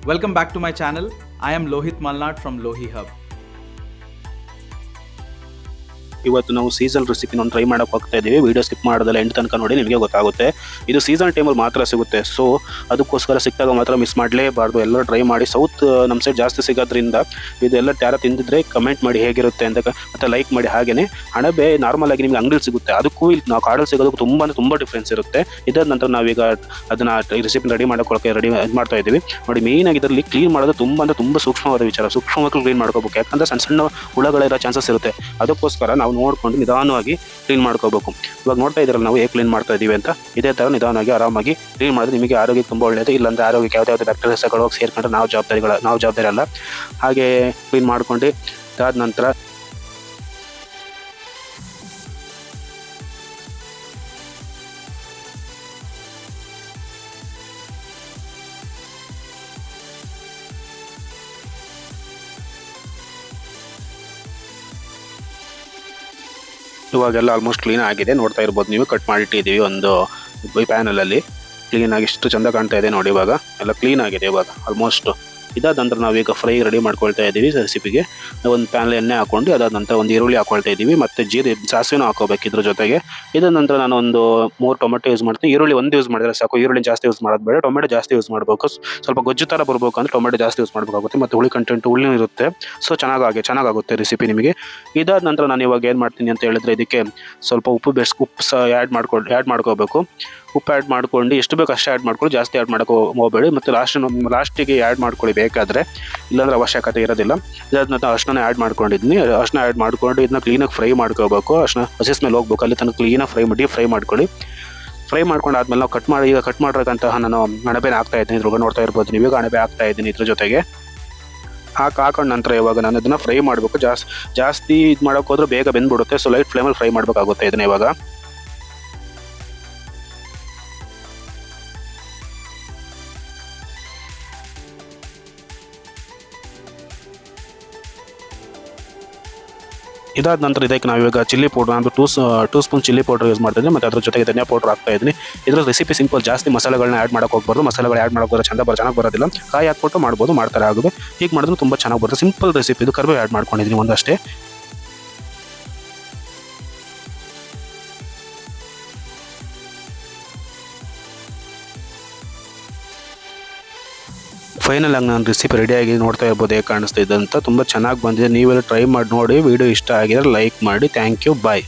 Welcome back to my channel. I am Lohit Malnad from Lohi Hub. ಇವತ್ತು ನಾವು season ರೆಸಿಪಿನ try ಮಾಡಕ್ಕೆ ಹೋಗ್ತಾ ಇದ್ದೀವಿ. ವಿಡಿಯೋ ಸ್ಕಿಪ್ ಮಾಡೋದಲ್ಲ ಎಂಡ್ ತನಕ ನೋಡಿ, ನಿಮಗೆ ಗೊತ್ತಾಗುತ್ತೆ. ಇದು ಸೀಸನ್ ಟೈಮಲ್ಲಿ ಮಾತ್ರ ಸಿಗುತ್ತೆ, ಸೊ ಅದಕ್ಕೋಸ್ಕರ ಸಿಕ್ಕಾಗ ಮಾತ್ರ ಮಿಸ್ ಮಾಡಲೇಬಾರ್ದು. ಎಲ್ಲರೂ ಟ್ರೈ ಮಾಡಿ. ಸೌತ್ ನಮ್ಮ ಸೈಡ್ ಜಾಸ್ತಿ ಸಿಗೋದ್ರಿಂದ ಇದೆಲ್ಲ ಯಾರು ತಿಂದಿದ್ರೆ ಕಮೆಂಟ್ ಮಾಡಿ ಹೇಗಿರುತ್ತೆ ಅಂತ, ಮತ್ತು ಲೈಕ್ ಮಾಡಿ. ಹಾಗೆಯೇ ಅಣಬೆ ನಾರ್ಮಲ್ ಆಗಿ ನಿಮಗೆ ಅಂಗಡಿಲಿ ಸಿಗುತ್ತೆ, ಅದಕ್ಕೂ ಇಲ್ಲಿ ನಾವು ಕಾಡಲ್ಲಿ ಸಿಗೋದಕ್ಕೂ ತುಂಬ ಡಿಫ್ರೆನ್ಸ್ ಇರುತ್ತೆ. ಇದಾದ ನಂತರ ನಾವೀಗ ಅದನ್ನು ರೆಸಿಪಿನ ರೆಡಿ ಮಾಡ್ಕೊಳ್ಳೋಕೆ ಇದು ಮಾಡ್ತಾ ಇದ್ದೀವಿ. ನೋಡಿ, ಮೇಯ್ನಾಗಿ ಇದರಲ್ಲಿ ಕ್ಲೀನ್ ಮಾಡೋದು ತುಂಬ ಸೂಕ್ಷ್ಮವಾದ ವಿಚಾರ. ಸೂಕ್ಷ್ಮವಾಗಿ ಕ್ಲೀನ್ ಮಾಡ್ಕೋಬೇಕು, ಯಾಕಂದರೆ ಸಣ್ಣ ಸಣ್ಣ ಹುಳಗಳಿರೋ ಚಾನ್ಸಸ್ ಇರುತ್ತೆ. ಅದಕ್ಕೋಸ್ಕರ ನಾವು ನೋಡ್ಕೊಂಡು ನಿಧಾನವಾಗಿ ಕ್ಲೀನ್ ಮಾಡ್ಕೋಬೇಕು. ಇವಾಗ ನೋಡ್ತಾ ಇದ್ರಲ್ಲ ನಾವು ಹೇಗೆ ಕ್ಲೀನ್ ಮಾಡ್ತಾ ಇದ್ದೀವಿ ಅಂತ. ಇದೇ ಥರ ನಿಧಾನವಾಗಿ ಆರಾಮಾಗಿ ಕ್ಲೀನ್ ಮಾಡಿದ್ರೆ ನಿಮಗೆ ಆರೋಗ್ಯಕ್ಕೆ ತುಂಬ ಒಳ್ಳೆಯದು. ಇಲ್ಲಾಂದರೆ ಆರೋಗ್ಯಕ್ಕೆ ಯಾವುದೇ ಬ್ಯಾಕ್ಟೀರಿಯಾಸ್ಗಳು ಹೋಗಿ ಸೇರ್ಕೊಂಡ್ರೆ ನಾವು ಜವಾಬ್ದಾರಿ ಅಲ್ಲ. ಹಾಗೆ ಕ್ಲೀನ್ ಮಾಡ್ಕೊಂಡು ಅದಾದ ನಂತರ ಇವಾಗೆಲ್ಲ ಆಲ್ಮೋಸ್ಟ್ ಕ್ಲೀನ್ ಆಗಿದೆ. ನೋಡ್ತಾ ಇರ್ಬೋದು ನೀವು, ಕಟ್ ಮಾಡಿಟ್ಟಿದ್ದೀವಿ ಒಂದು ಪ್ಯಾನಲಲ್ಲಿ. ಕ್ಲೀನಾಗಿ ಎಷ್ಟು ಚೆಂದ ಕಾಣ್ತಾ ಇದೆ ನೋಡಿ. ಇವಾಗ ಎಲ್ಲ ಕ್ಲೀನ್ ಆಗಿದೆ ಇವಾಗ ಆಲ್ಮೋಸ್ಟ್. ಇದಾದ ನಂತರ ನಾವೀಗ ಫ್ರೈ ರೆಡಿ ಮಾಡ್ಕೊಳ್ತಾ ಇದ್ದೀವಿ. ರೆಸಿಪಿಗೆ ಒಂದು ಪ್ಯಾನಲ್ಲಿ ಎಣ್ಣೆ ಹಾಕ್ಕೊಂಡು ಅದಾದ ನಂತರ ಒಂದು ಈರುಳ್ಳಿ ಹಾಕ್ಕೊಳ್ತಾ ಇದ್ದೀವಿ, ಮತ್ತು ಸಾಸಿವೆನೂ ಹಾಕೋಬೇಕು ಇದ್ರ ಜೊತೆಗೆ. ಇದಾದ ನಂತರ ನಾನು ಒಂದು 3 ಟೊಮೆಟೊ ಯೂಸ್ ಮಾಡ್ತೀನಿ. ಈರುಳ್ಳಿ ಒಂದು ಯೂಸ್ ಮಾಡಿದ್ರೆ ಸಾಕು, ಈರುಳ್ಳಿ ಜಾಸ್ತಿ ಯೂಸ್ ಮಾಡೋದು ಬೇಡ. ಟೊಮೆಟೊ ಜಾಸ್ತಿ ಯೂಸ್ ಮಾಡಬೇಕು, ಸ್ವಲ್ಪ ಗೊಜ್ಜು ಥರ ಬರಬೇಕು ಅಂದರೆ ಟೊಮೆಟೊ ಜಾಸ್ತಿ ಯೂಸ್ ಮಾಡಬೇಕಾಗುತ್ತೆ. ಮತ್ತು ಹುಳಿ ಕಂಟೆಂಟ್ ಹುಳಿ ಇರುತ್ತೆ, ಸೊ ಚೆನ್ನಾಗಾಗುತ್ತೆ ರೆಸಿಪಿ ನಿಮಗೆ. ಇದಾದ ನಂತರ ನಾನು ಇವಾಗ ಏನು ಮಾಡ್ತೀನಿ ಅಂತ ಹೇಳಿದ್ರೆ, ಇದಕ್ಕೆ ಸ್ವಲ್ಪ ಉಪ್ಪು ಸಹ ಆ್ಯಡ್ ಮಾಡ್ಕೋಬೇಕು. ಉಪ್ಪು ಆ್ಯಡ್ ಮಾಡ್ಕೊಂಡು ಎಷ್ಟು ಬೇಕು ಅಷ್ಟೇ ಆ್ಯಡ್ ಮಾಡ್ಕೊಳ್ಳಿ, ಜಾಸ್ತಿ ಆ್ಯಡ್ ಮಾಡೋಕೆ ಹೋಗಬೇಡಿ. ಮತ್ತು ಲಾಸ್ಟಿಗೆ ಆ್ಯಡ್ ಮಾಡ್ಕೊಳ್ಳಿ ಬೇಕಾದರೆ, ಇಲ್ಲಾಂದರೆ ಅವಶ್ಯಕತೆ ಇರೋದಿಲ್ಲ. ಇದಾದ ನಂತರ ಅರ್ಶಿನ ಆ್ಯಡ್ ಮಾಡ್ಕೊಂಡಿದ್ದೀನಿ. ಅರ್ಶಿನ ಆ್ಯಡ್ ಮಾಡ್ಕೊಂಡು ಇದನ್ನ ಕ್ಲೀನಾಗಿ ಫ್ರೈ ಮಾಡ್ಕೋಬೇಕು. ಅರ್ಶಿನ ಹಸಿ ಸ್ಮೆಲ್ ಹೋಗ್ಬೇಕು, ಅಲ್ಲಿ ತನಕ ಕ್ಲೀನಾಗಿ ಡೀಪ್ ಫ್ರೈ ಮಾಡ್ಕೊಳ್ಳಿ. ಫ್ರೈ ಮಾಡ್ಕೊಂಡು ಆದಮೇಲೆ ನಾವು ಕಟ್ ಮಾಡಿರೋಂತಹ ನಾನು ಅಣಬೆನ ಹಾಕ್ತಾ ಇದ್ದೀನಿ. ಇದ್ರೊಳಗೆ ನೋಡ್ತಾ ಇರ್ಬೋದು ನೀವು, ಈಗ ಅಣಬೆ ಹಾಕ್ತಾ ಇದ್ದೀನಿ ಇದ್ರ ಜೊತೆಗೆ. ಹಾಕೊಂಡ ನಂತರ ಇವಾಗ ನಾನು ಇದನ್ನು ಫ್ರೈ ಮಾಡಬೇಕು. ಜಾಸ್ತಿ ಇದು ಮಾಡೋಕೆ ಹೋದ್ರೆ ಬೇಗ ಬೆಂದ್ಬಿಡುತ್ತೆ, ಸೊ ಲೈಟ್ ಫ್ಲೇಮಲ್ಲಿ ಫ್ರೈ ಮಾಡಬೇಕಾಗುತ್ತೆ ಇದನ್ನ ಇವಾಗ. ಇದಾದ ನಂತರ ಇದಕ್ಕೆ ನಾವಿವಾಗ ಚಿಲ್ಲಿ ಪೌಡರ್, ನಾನು 2 ಸ್ಪೂನ್ ಚಿಲ್ಲಿ ಪೌಡರ್ ಯೂಸ್ ಮಾಡ್ತಿದ್ದೀನಿ, ಮತ್ತು ಅದ್ರ ಜೊತೆಗೆ ಧನಿಯಾ ಪೌಡರ್ ಹಾಕ್ತಾ ಇದ್ದೀನಿ. ಇದರ ರೆಸಿಪಿ ಸಿಂಪಲ್, ಜಾಸ್ತಿ ಮಸಾಲೆಗಳನ್ನ ಆ್ಯಡ್ ಮಾಡೋಕೆ ಹೋಗ್ಬಾರ್ದು. ಮಸಾಲೆಗಳು ಆ್ಯಡ್ ಮಾಡೋಕೆ ಚೆನ್ನಾಗಿ ಬರೋದಿಲ್ಲ. ಕಾಯಿ ಹಾಕ್ಬಿಟ್ಟು ಮಾಡ್ಬೋದು, ಮಾಡ್ತಾರೆ ಆಗುತ್ತೆ. ಹೀಗೆ ಮಾಡಿದ್ರೆ ತುಂಬ ಚೆನ್ನಾಗಿ ಬರುತ್ತೆ. ಸಿಂಪಲ್ ರೆಸಿಪಿ ಇದು. ಕರಿಬೇವು ಆ್ಯಡ್ ಮಾಡ್ಕೊಂಡಿದ್ದೀನಿ ಒಂದಷ್ಟೇ. ಫೈನಲ್ ಆಗಿ ನಾನು ರೆಸಿಪಿ ರೆಡಿಯಾಗಿ ನೋಡ್ತಾ ಇರ್ಬೋದು ಹೇಗೆ ಕಾಣಿಸ್ತಾ ಇದೆ ಅಂತ. ತುಂಬ ಚೆನ್ನಾಗಿ ಬಂದಿದೆ. ನೀವೆಲ್ಲ ಟ್ರೈ ಮಾಡಿ ನೋಡಿ. ವಿಡಿಯೋ ಇಷ್ಟ ಆಗಿದ್ರೆ ಲೈಕ್ ಮಾಡಿ. Thank you, bye.